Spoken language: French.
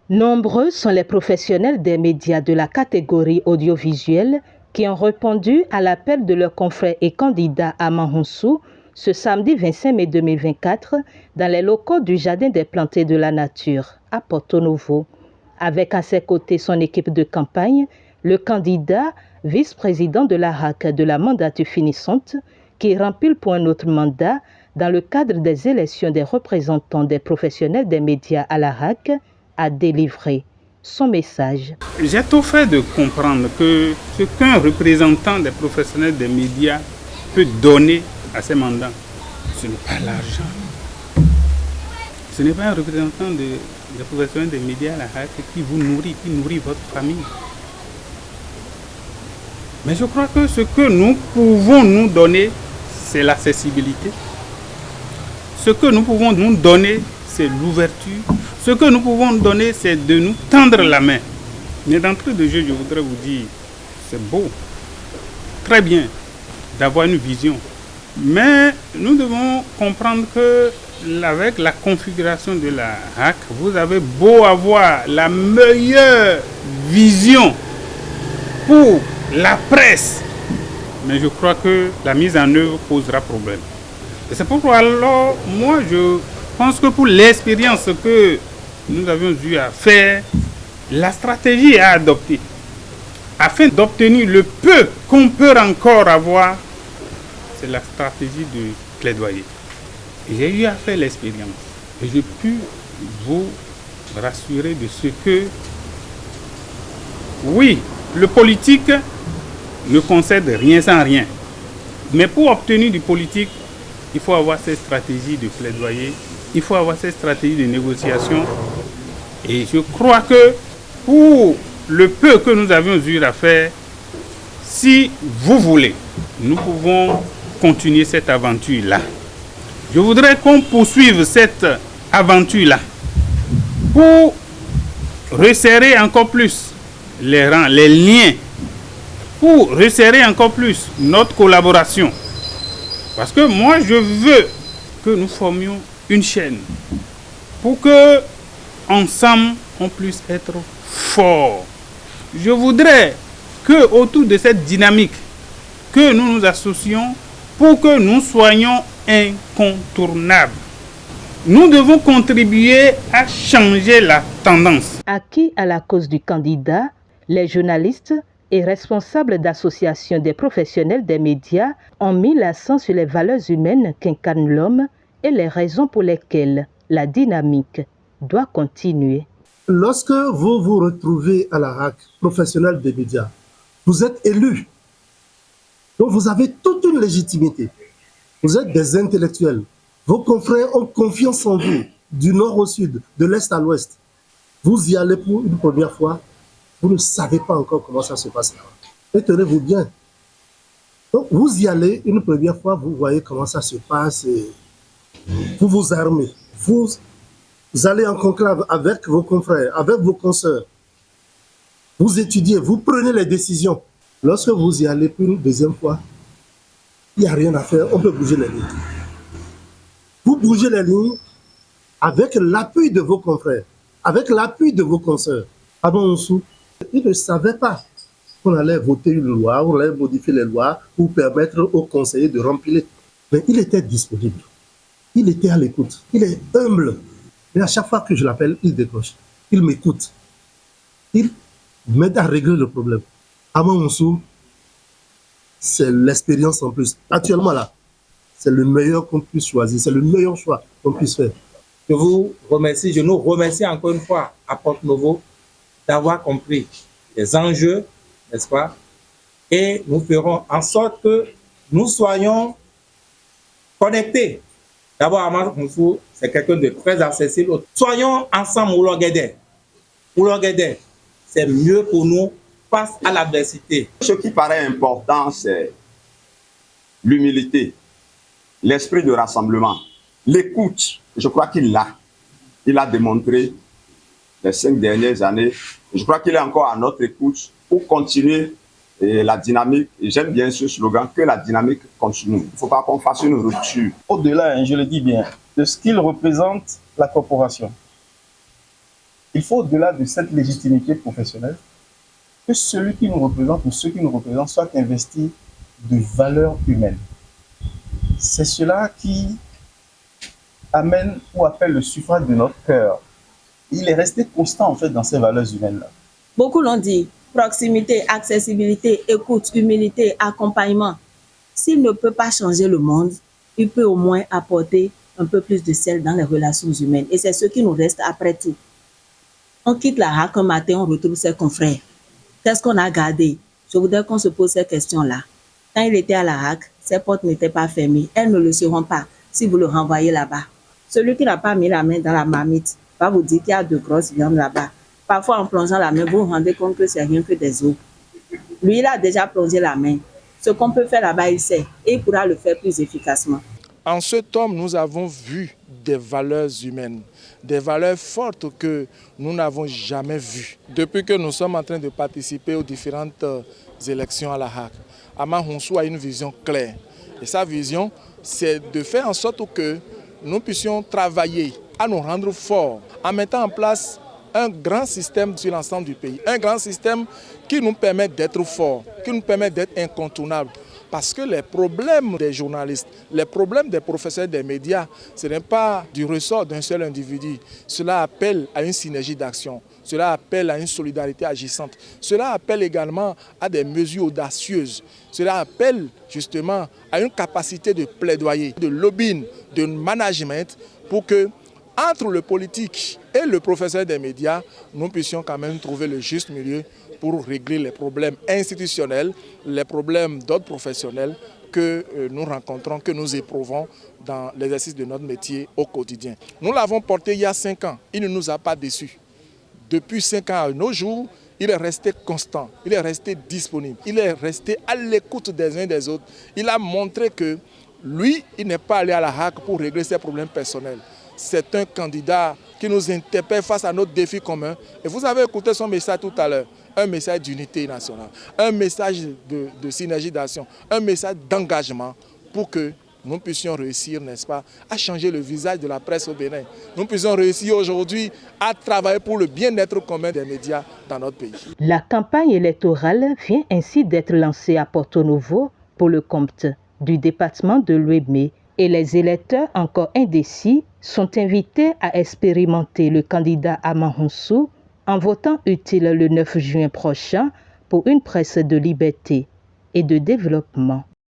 Nombreux sont les professionnels des médias de la catégorie audiovisuelle qui ont répondu à l'appel de leurs confrères et candidats à Manhoussou ce samedi 25 mai 2024 dans les locaux du Jardin des Plantes de la Nature à Porto Novo. Avec à ses côtés son équipe de campagne, le candidat vice-président de la RAC de la mandature finissante qui rempile pour un autre mandat dans le cadre des élections des représentants des professionnels des médias à la RAC a délivré son message. J'ai tout fait de comprendre que ce qu'un représentant des professionnels des médias peut donner à ses mandats, ce n'est pas l'argent. Ce n'est pas un représentant des professionnels des médias à la RAC qui vous nourrit, qui nourrit votre famille. Mais je crois que ce que nous pouvons nous donner, c'est l'accessibilité. Ce que nous pouvons nous donner, c'est l'ouverture. Ce que nous pouvons donner, c'est de nous tendre la main. Mais d'entrée de jeu, je voudrais vous dire, c'est beau, très bien d'avoir une vision. Mais nous devons comprendre que avec la configuration de la RAC, vous avez beau avoir la meilleure vision pour la presse, mais je crois que la mise en œuvre posera problème. Et c'est pourquoi alors, moi je pense que pour l'expérience que nous avions eu à faire, la stratégie à adopter, afin d'obtenir le peu qu'on peut encore avoir, c'est la stratégie de plaidoyer. J'ai eu à faire l'expérience et j'ai pu vous rassurer de ce que, oui, le politique ne concède rien sans rien. Mais pour obtenir du politique, il faut avoir cette stratégie de plaidoyer, il faut avoir cette stratégie de négociation. Et je crois que pour le peu que nous avions eu à faire, si vous voulez, nous pouvons continuer cette aventure-là. Je voudrais qu'on poursuive cette aventure-là pour resserrer encore plus les rangs, les liens, pour resserrer encore plus notre collaboration. Parce que moi, je veux que nous formions une chaîne pour que, ensemble, on puisse être forts. Je voudrais que, autour de cette dynamique, que nous nous associons pour que nous soyons incontournables. Nous devons contribuer à changer la tendance. Acquis à la cause du candidat, les journalistes et responsables d'associations des professionnels des médias ont mis l'accent sur les valeurs humaines qu'incarne l'homme et les raisons pour lesquelles la dynamique doit continuer. Lorsque vous vous retrouvez à la RAC, professionnel des médias, vous êtes élu. Donc vous avez toute une légitimité. Vous êtes des intellectuels. Vos confrères ont confiance en vous, du nord au sud, de l'est à l'ouest. Vous y allez pour une première fois, vous ne savez pas encore comment ça se passe. Et tenez-vous bien. Donc vous y allez une première fois, vous voyez comment ça se passe. Vous vous armez. Vous allez en conclave avec vos confrères, avec vos consoeurs. Vous étudiez, vous prenez les décisions. Lorsque vous y allez pour une deuxième fois, il n'y a rien à faire, on peut bouger les lignes. Vous bougez les lignes avec l'appui de vos confrères, avec l'appui de vos consoeurs. À Manhoussou, ils ne savaient pas qu'on allait voter une loi, on allait modifier les lois pour permettre aux conseillers de remplir. Mais il était disponible. Il était à l'écoute. Il est humble. Et à chaque fois que je l'appelle, il décroche. Il m'écoute. Il m'aide à régler le problème. À Manhoussou, c'est l'expérience en plus. Actuellement là, c'est le meilleur qu'on puisse choisir. C'est le meilleur choix qu'on puisse faire. Je vous remercie, je nous remercie encore une fois à Porto Novo d'avoir compris les enjeux, n'est-ce pas? Et nous ferons en sorte que nous soyons connectés. D'abord, Manhoussou, c'est quelqu'un de très accessible. Soyons ensemble, Oulogede. Oulogede, c'est mieux pour nous face à l'adversité. Ce qui paraît important, c'est l'humilité, l'esprit de rassemblement, l'écoute. Je crois qu'il l'a. Il a démontré les 5 dernières années. Je crois qu'il est encore à notre écoute pour continuer la dynamique. Et j'aime bien ce slogan, que la dynamique continue. Il ne faut pas qu'on fasse une rupture. Au-delà, je le dis bien, de ce qu'il représente la corporation. il faut au-delà de cette légitimité professionnelle que celui qui nous représente ou ceux qui nous représentent soient investis de valeurs humaines. C'est cela qui amène ou appelle le suffrage de notre cœur. Il est resté constant en fait dans ces valeurs humaines-là. Beaucoup l'ont dit, proximité, accessibilité, écoute, humilité, accompagnement. S'il ne peut pas changer le monde, il peut au moins apporter un peu plus de sel dans les relations humaines. Et c'est ce qui nous reste après tout. On quitte la RAC un matin, on retrouve ses confrères. Qu'est-ce qu'on a gardé? Je voudrais qu'on se pose ces questions-là. Quand il était à la RAC, ses portes n'étaient pas fermées. Elles ne le seront pas si vous le renvoyez là-bas. Celui qui n'a pas mis la main dans la marmite va vous dire qu'il y a de grosses viandes là-bas. Parfois, en plongeant la main, vous vous rendez compte que c'est rien que des os. Lui, il a déjà plongé la main. Ce qu'on peut faire là-bas, il sait. Et il pourra le faire plus efficacement. En cet homme, nous avons vu des valeurs humaines, des valeurs fortes que nous n'avons jamais vues. Depuis que nous sommes en train de participer aux différentes élections à la RAC, Ama Hounsou a une vision claire. Et sa vision, c'est de faire en sorte que nous puissions travailler à nous rendre forts en mettant en place un grand système sur l'ensemble du pays. Un grand système qui nous permet d'être forts, qui nous permet d'être incontournables. Parce que les problèmes des journalistes, les problèmes des professionnels des médias, ce n'est pas du ressort d'un seul individu. Cela appelle à une synergie d'action. Cela appelle à une solidarité agissante. Cela appelle également à des mesures audacieuses. Cela appelle justement à une capacité de plaidoyer, de lobbying, de management pour que, entre le politique et le professionnel des médias, nous puissions quand même trouver le juste milieu pour régler les problèmes institutionnels, les problèmes d'ordre professionnel que nous rencontrons, que nous éprouvons dans l'exercice de notre métier au quotidien. Nous l'avons porté il y a 5 ans, il ne nous a pas déçus. Depuis 5 ans à nos jours, il est resté constant, il est resté disponible, il est resté à l'écoute des uns des autres. Il a montré que lui, il n'est pas allé à la RAC pour régler ses problèmes personnels. C'est un candidat qui nous interpelle face à notre défi commun. Et vous avez écouté son message tout à l'heure, un message d'unité nationale, un message de synergie d'action, un message d'engagement pour que nous puissions réussir, n'est-ce pas, à changer le visage de la presse au Bénin. Nous puissions réussir aujourd'hui à travailler pour le bien-être commun des médias dans notre pays. La campagne électorale vient ainsi d'être lancée à Porto Novo pour le compte du département de l'Ouémé. Et les électeurs encore indécis sont invités à expérimenter le candidat Ama Hounsou en votant utile le 9 juin prochain pour une presse de liberté et de développement.